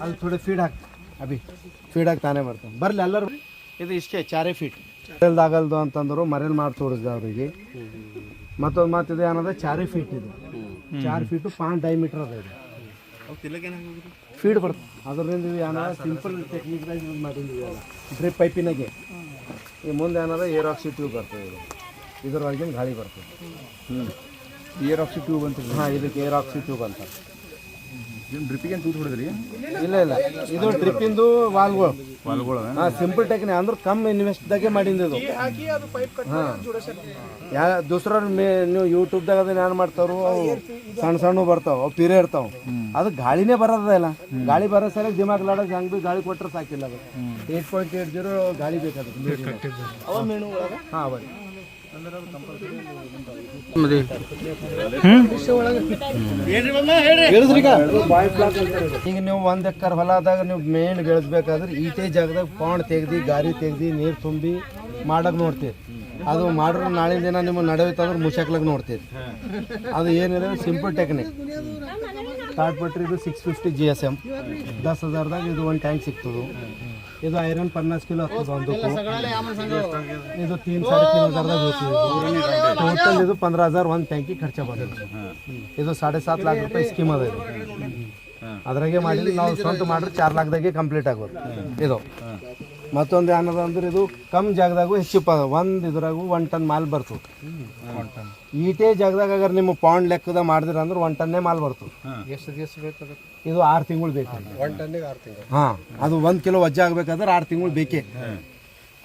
ಅಲ್ಲಿ ಥೋಡೆ feed ಹಾಕ್ತಿ Abhi feed ಹಾಕಿ ತಾನೇ ಬರ್ತಾನೆ ಬರಲಿ ಎಲ್ಲರೂ ಇದು ಇಷ್ಟೇ 4 ಫೀಟ್ ಆಗಲ್ದು ಅಂತಂದ್ರು ಮರೇಲಿ ಮಾಡಿ ತೋರಿಸ್ದೆ ಅವ್ರಿಗೆ ಮತ್ತೊಂದು ಮಾತಿದೆ ಏನದ 4 ಫೀಟ್ ಇದೆ 4 ಫೀಟು 5 ಡೈಮೀಟರ್ ಅದ ಇದು ಫೀಡ್ ಬರ್ತದೆ ಅದರಿಂದ ಏನದ ಸಿಂಪಲ್ ಟೆಕ್ನಿಕ್ದಾಗ ಯೂಸ್ ಮಾಡಿದ್ದೀವಿ ಅಲ್ಲ ಡ್ರಿಪ್ ಪೈಪಿನಾಗೆ ಈ ಮುಂದೆ ಏನದ ಏರ್ ಆಕ್ಸಿ ಟ್ಯೂಬ್ ಬರ್ತದೆ ಇದು ಇದರೊಳಗಿನ ಗಾಳಿ ಬರ್ತದೆ ಏರ್ ಆಕ್ಸಿ ಟ್ಯೂಬ್ ಅಂತ ಹಾಂ ಇದಕ್ಕೆ ಏರ್ ಆಕ್ಸಿ ಟ್ಯೂಬ್ ಅಂತ ಡ್ರಿಪ್ಪಿಗೆ ತೂತು ಹೊಡೆದ್ರಿ ಇಲ್ಲ ಇದು ಡ್ರಿಪ್ಪಿಂದು ವಾಲ್ಗಳು ಹಾಂ ಸಿಂಪಲ್ ಟೆಕ್ನಿಕ್ ಅಂದ್ರೆ ಕಮ್ಮಿ ಇನ್ವೆಸ್ಟ್ದಾಗೆ ಮಾಡಿದ್ದು ಇದು ಹಾಂ ದೂಸರ ನೀವು ಯೂಟ್ಯೂಬ್ದಾಗ ಅದನ್ನ ಏನು ಮಾಡ್ತಾರೋ ಅವು ಸಣ್ಣ ಬರ್ತಾವೆ ಅವು ಪಿರೇ ಇರ್ತಾವೆ ಅದು ಗಾಳಿನೇ ಬರೋದಿಲ್ಲ ಗಾಳಿ ಬರೋ ಸಲ ದಿಮಾಗ್ ಲಾಡೋಕೆ ಹೆಂಗೆ ಭೀ ಗಾಳಿ ಕೊಟ್ಟರೆ ಸಾಕಿಲ್ಲ ಅದು 8.80 ಗಾಳಿ ಬೇಕಾದ್ರೆ ಅವ ಮೇಣು ಒಳಗೆ ಹಾಂ ಬರೀ ಈಗ ನೀವು 1 ಎಕರೆ ಹೊಲದಾಗ ನೀವು ಮೇನ್ ಬೆಳೆಸ್ಬೇಕಾದ್ರೆ ಈಟೇ ಜಾಗದಾಗ ಪಾಂಡ್ ತೆಗ್ದು ಗಾರಿ ತೆಗ್ದು ನೀರು ತುಂಬಿ ಮಾಡಕ್ ನೋಡ್ತೀರಿ ಅದು ಮಾಡ್ರೆ ನಾಳಿನ ದಿನ ನಿಮ್ಮ ನಡೆಯುತ್ತಂದ್ರೆ ಮುಚ್ಚಾಕ್ಲಾಗ ನೋಡ್ತೀರಿ ಅದು ಏನಿದೆ ಸಿಂಪಲ್ ಟೆಕ್ನಿಕ್ ಸ್ಟಾರ್ಟ್ ಪಟ್ರಿ ಇದು 650 GSM 10,000ದಾಗ ಇದು ಒಂದು ಟ್ಯಾಂಕ್ ಸಿಗ್ತದೆ ಇದು ಐರನ್ 50 ಕಿಲೋ ಆಗ್ತದೆ ಒಂದಕ್ಕೂ ಇದು 3-3.5 ಹೋಗ್ತದೆ ಟೋಟಲ್ ಇದು 15,000 ಒಂದು ಟ್ಯಾಂಕಿ ಖರ್ಚ ಬರ್ತದೆ ಇದು 7.5 लाख ರೂಪಾಯಿ ಸ್ಕೀಮ್ ಅದ ಇದು ಅದ್ರಾಗೆ ಮಾಡಿ ನಾವು ಸ್ವಂತ ಮಾಡ್ರೆ 4 लाखದಾಗೆ ಕಂಪ್ಲೀಟ್ ಆಗೋದು ಇದು ಮತ್ತೊಂದು ಏನದ ಅಂದ್ರೆ ಇದು ಕಮ್ಮಿ ಜಾಗದಾಗೂ ಹೆಚ್ಚು ಒಂದು ಇದ್ರಾಗೂ 1 ಟನ್ ಮಾಲ್ ಬರ್ತದೆ ಈಟೇ ಜಾಗದಾಗ ಅಗರ್ ನಿಮ್ಮ ಪಾಂಡ್ ಲೆಕ್ಕದ ಮಾಡಿದ್ರೆ ಅಂದ್ರೆ 1 ಟನ್ನೇ ಮಾಲ್ ಬರ್ತದೆ ಎಷ್ಟು ದಿವಸ ಬೇಕಾಗುತ್ತೆ ಇದು 6 ತಿಂಗಳು ಬೇಕು 1 ಟನ್ನಿಗೆ 6 ತಿಂಗಳು ಹಾಂ ಅದು 1 ಕಿಲೋ ವಜ್ಜೆ ಆಗ್ಬೇಕಾದ್ರೆ 6 ತಿಂಗಳು ಬೇಕೇ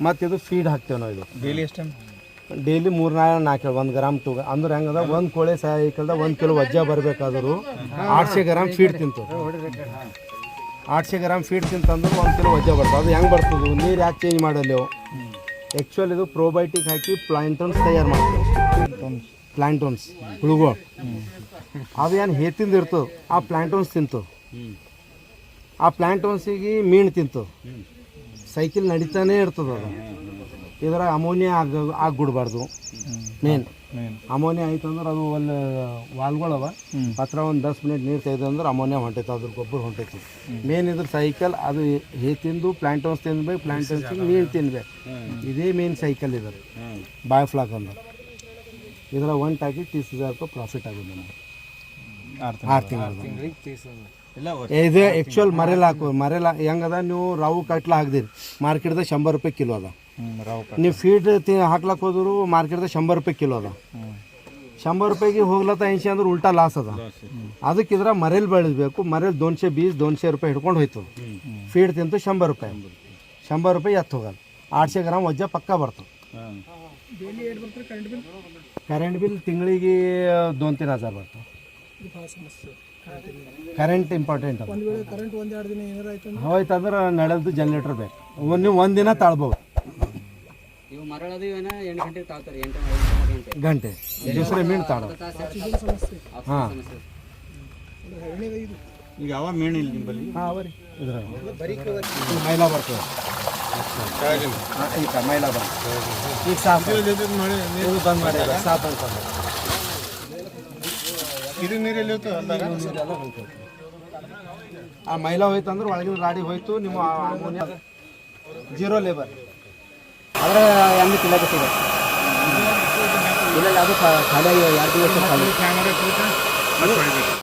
ಮತ್ತು ಇದು ಫೀಡ್ ಹಾಕ್ತೇವೆ ನಾವು ಇದು ಡೈಲಿ ಎಷ್ಟು ಡೈಲಿ 3-4 1 ಗ್ರಾಮ್ ಟು ಅಂದ್ರೆ ಹೆಂಗದ 1 ಕೋಳಿ ಸೈಕಲ್ದಾಗ 1 ಕಿಲೋ ವಜ್ಜೆ ಬರಬೇಕಾದ್ರು 800 ಗ್ರಾಮ್ ಫೀಡ್ ತಿಂತದೆ 800 ಗ್ರಾಮ್ ಫೀಡ್ ತಿಂತಂದ್ರೆ 1 ಕಿಲೋ ವಜ್ಜೆ ಬರ್ತದೆ ಅದು ಹೆಂಗೆ ಬರ್ತದೆ ನೀರು ಯಾಕೆ ಚೇಂಜ್ ಮಾಡಲ್ಲ ಆ್ಯಕ್ಚುಲಿ ಇದು ಪ್ರೋಬಯೋಟಿಕ್ ಹಾಕಿ ಪ್ಲಾಂಟೋನ್ಸ್ ತಯಾರು ಮಾಡ್ತೇವೆ ಪ್ಲಾಂಟೋನ್ಸ್ ಹುಳುಗಳು ಅದು ಏನು ಹೇತಿಂದ ಇರ್ತದೆ ಆ ಪ್ಲಾಂಟೋನ್ಸ್ ತಿಂತು ಆ ಪ್ಲಾಂಟೋನ್ಸಿಗೆ ಮೀನು ತಿಂತು ಸೈಕಲ್ ನಡೀತಾನೆ ಇರ್ತದೆ ಅದು ಇದರ ಅಮೋನಿಯಾ ಆಗ್ಬಿಡ್ಬಾರ್ದು ಮೇನ್ ಅಮೋನಿಯಾ ಆಯ್ತು ಅಂದ್ರೆ ಅದು ಅಲ್ಲಿ ವಾಲ್ಗಳವ ಹತ್ರ ಒಂದು 10 ಮಿನಿಟ್ ನೀರು ತೆಗೆದು ಅಂದ್ರೆ ಅಮೋನಿಯಾ ಹೊಂಟೈತೆ ಅದ್ರ ಗೊಬ್ಬರ ಹೊಂಟೈತಿ ಮೇನ್ ಇದ್ರ ಸೈಕಲ್ ಅದು ತಿಂದು ಪ್ಲಾಂಟೋನ್ಸ್ ತಿನ್ಬೇಕು ಪ್ಲಾಂಟೋನ್ಸಿಗೆ ನೀರು ತಿನ್ಬೇಕು ಇದೇ ಮೇನ್ ಸೈಕಲ್ ಇದ್ರ ಬಯೋಫ್ಲಾಕ್ ಅಂದ್ರೆ ಇದರ 1 ಟ್ಯಾಕಿ 30,000 ರೂಪಾಯಿ ಪ್ರಾಫಿಟ್ ಆಗುತ್ತೆ ನಮಗೆ 6 ತಿಂಗಳಿಗೆ ಇದು ಆ್ಯಕ್ಚುಲ್ ಮರೆಲ್ಲ ಹೆಂಗದ ನೀವು ರಾವು ಕಟ್ಲ ಹಾಕ್ದಿರಿ ಮಾರ್ಕೆಟ್ದಾಗ 100 ರೂಪಾಯಿ ಕಿಲೋ ಅದ ನೀವು ಫೀಡ್ ಹಾಕ್ಲಕ್ಕೆ ಹೋದ್ರು ಮಾರ್ಕೆಟ್ದಾಗ 100 ರೂಪಾಯಿ ಕಿಲೋ ಅದ 100 ರೂಪಾಯಿಗೆ ಹೋಗ್ಲತ್ತ 80 ಅಂದ್ರೆ ಉಲ್ಟಾ ಲಾಸ್ ಅದ ಅದಕ್ಕೆ ಇದ್ರ ಮರೇಲಿ ಬೆಳೆಸಬೇಕು ಮರೇಲಿ 220-200 ರೂಪಾಯಿ ಹಿಡ್ಕೊಂಡು ಹೋಯ್ತದೆ ಫೀಡ್ ತಿಂತು 100 ರೂಪಾಯಿ 100 ರೂಪಾಯಿ ಎತ್ತು ಹೋಗಲ್ಲ 800 ಗ್ರಾಮ್ ವಜ್ಜೆ ಪಕ್ಕ ಬರ್ತದೆ ಕರೆಂಟ್ ಬಿಲ್ ತಿಂಗಳಿಗೆ 2-3 ಹಜಾರ್ ಬರ್ತದೆ ಕರೆಂಟ್ ಇಂಪಾರ್ಟೆಂಟ್ ಅದು ಹೋಯ್ತು ಅಂದ್ರೆ ನಡೆದು ಜನರೇಟರ್ ಬೇಕು ನೀವು 1 ದಿನ ತಾಳ್ಬೋದು ಗಂಟೆ ದೂಸರೆ ಮೀನು ತಾಳೋ ಹಾಂ ಈಗ ಯಾವ ಮೀನು ಇಲ್ಲ ನಿಮ್ಮಲ್ಲಿ ಹಾಂ ಅವರಿ ಇದ್ರ ಮೈಲಾ ಬರ್ತದೆ ಈಗ ಮೈಲಾ ಬರ್ತದೆ ಈಗ ಸಾಫ್ ಬಂದ್ ಮಾಡಿ ಸಾಫ್ ಅಂತಂದ್ರೆ ಇದು ನೀರಲ್ಲಿ ಆ ಮೈಲಾ ಹೋಯ್ತು ಅಂದ್ರೆ ಒಳಗಿನ ರಾಡಿ ಹೋಯ್ತು ನಿಮ್ಮ ಅಮೋನಿಯಾ 0 ಲೇಬರ್ ಆದರೆ ಎಣ್ಣೆ ತಿನ್ನಕತ್ತಿದೆ ಇಲ್ಲ ಅದು ಖಾಲಿ 2 ದಿವಸ ಖಾಲಿ